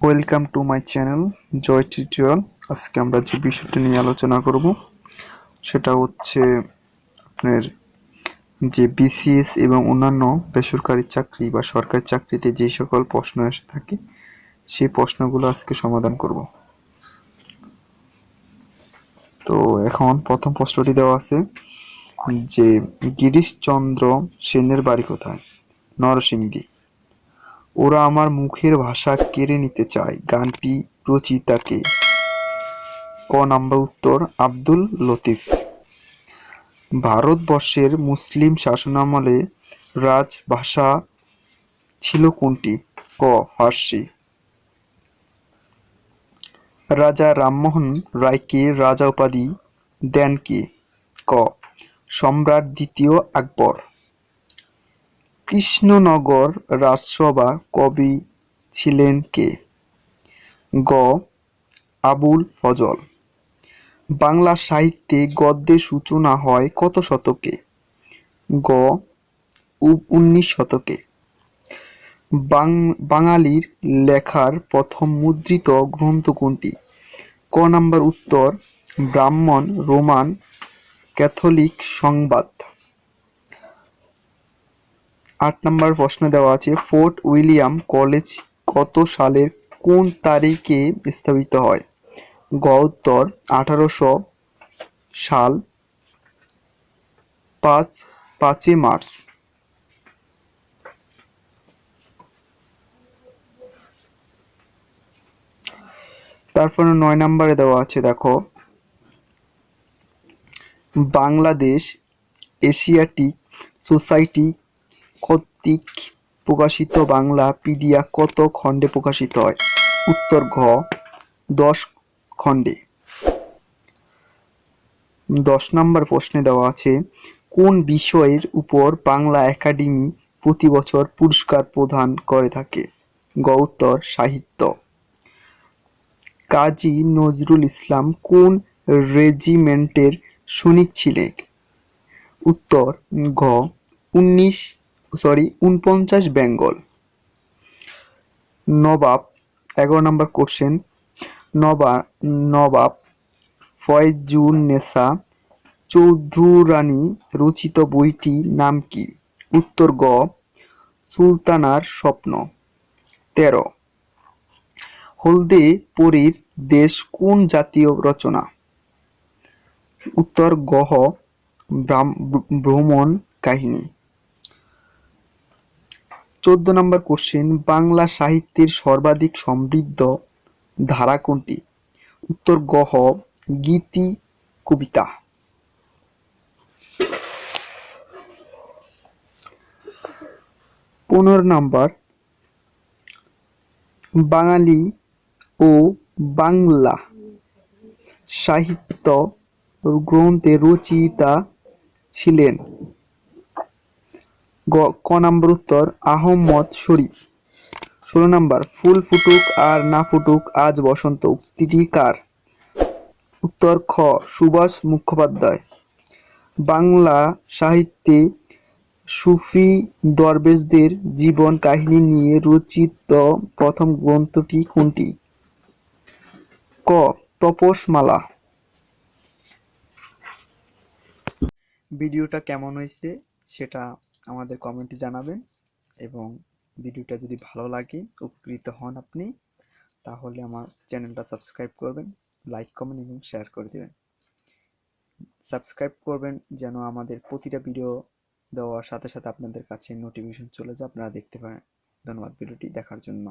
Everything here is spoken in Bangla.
Welcome to my channel Joy tutorial. আজকে আমরা যে বিষয়টা নিয়ে আলোচনা করব সেটা হচ্ছে আপনার যে বিসিএস এবং অন্যান্য বেসরকারি চাকরি বা সরকারি চাকরিতে যে সকল প্রশ্ন এসে থাকে সেই প্রশ্নগুলো আজকে সমাধান করব। তো এখন প্রথম প্রশ্নটি দেওয়া আছে যে গিরিশচন্দ্র সেনের বাড়ি কোথায়? নরসিংদী। ওরা আমার মুখের ভাষা কেড়ে নিতে চায় গানটি রচয়িতা কে? ক নাম্বার উত্তর আব্দুল লতিফ। ভারতবর্ষের মুসলিম শাসনামলে রাজভাষা ছিল কোনটি? ক ফার্সি। রাজা রামমোহন রায়কে রাজা উপাধি দেন কে? ক সম্রাট দ্বিতীয় আকবর। কৃষ্ণনগর রাজসভা কবি ছিলেন কে? গ আবুল ফজল। বাংলা সাহিত্যে গদ্যের সূচনা হয় কত শতকে? গ 19 শতকে। বাঙালির লেখার প্রথম মুদ্রিত গ্রন্থ কোনটি? ক নাম্বার উত্তর ব্রাহ্মণ রোমান ক্যাথলিক সংবাদ। 8 নম্বর প্রশ্ন দেওয়া আছে ফোর্ট উইলিয়াম কলেজ কত সালের কোন তারিখে স্থাপিত হয়? গ উত্তর 1800 সাল 5 মার্চ। তারপরে 9 নম্বরে দেওয়া আছে দেখো বাংলাদেশ এশিয়াটিক সোসাইটি কর্তৃক প্রকাশিত বাংলা পিডিয়া কত খণ্ডে প্রকাশিত হয়? উত্তর ঘ 10 খণ্ডে। 10 নম্বর প্রশ্নে দেওয়া আছে কোন বিষয়ের উপর বাংলা একাডেমি প্রতি বছর পুরস্কার প্রদান করে থাকে? গ উত্তর সাহিত্য। কাজী নজরুল ইসলাম কোন রেজিমেন্টের সৈনিক ছিলেন? উত্তর ঘ 49 বেঙ্গল। নবাব 11 নম্বর কোশ্চেন নবাব ফয়জুন্নেসা চৌধুরানী রচিত বইটির নাম কি? উত্তর গ সুলতানার স্বপ্ন। 13 হলদে পরীর দেশ কোন জাতীয় রচনা? উত্তর গহ ভ্রমণ কাহিনী। 14 নম্বর কোশ্চেন বাংলা সাহিত্যের সর্বাধিক সমৃদ্ধ ধারা কোনটি? উত্তর গহ গীতি কবিতা। 15 নম্বর বাঙালি ও বাংলা সাহিত্য গ্রন্থের রচয়িতা ছিলেন? ক নম্বর উত্তর আহমদ শরীফ। 16 নম্বর ফুল ফুটুক আর না ফুটুক আজ বসন্ত উক্তিটি কার? উত্তর খ সুভাষ মুখোপাধ্যায়। বাংলা সাহিত্যে সুফি দরবেশদের জীবন কাহিনী নিয়ে রচিত প্রথম গ্রন্থটি কোনটি? ক তপসমালা। ভিডিওটা কেমন হয়েছে সেটা আমাদের কমেন্টে জানাবেন এবং ভিডিওটা যদি ভালো লাগে উপকৃত হন আপনি তাহলে আমার চ্যানেলটা সাবস্ক্রাইব করবেন, লাইক কমেন্ট এবং শেয়ার করে দেবেন। সাবস্ক্রাইব করবেন যেন আমাদের প্রতিটা ভিডিও দেওয়ার সাথে সাথে আপনাদের কাছে নোটিফিকেশন চলে যায়, আপনারা দেখতে পারেন। ধন্যবাদ ভিডিওটি দেখার জন্য।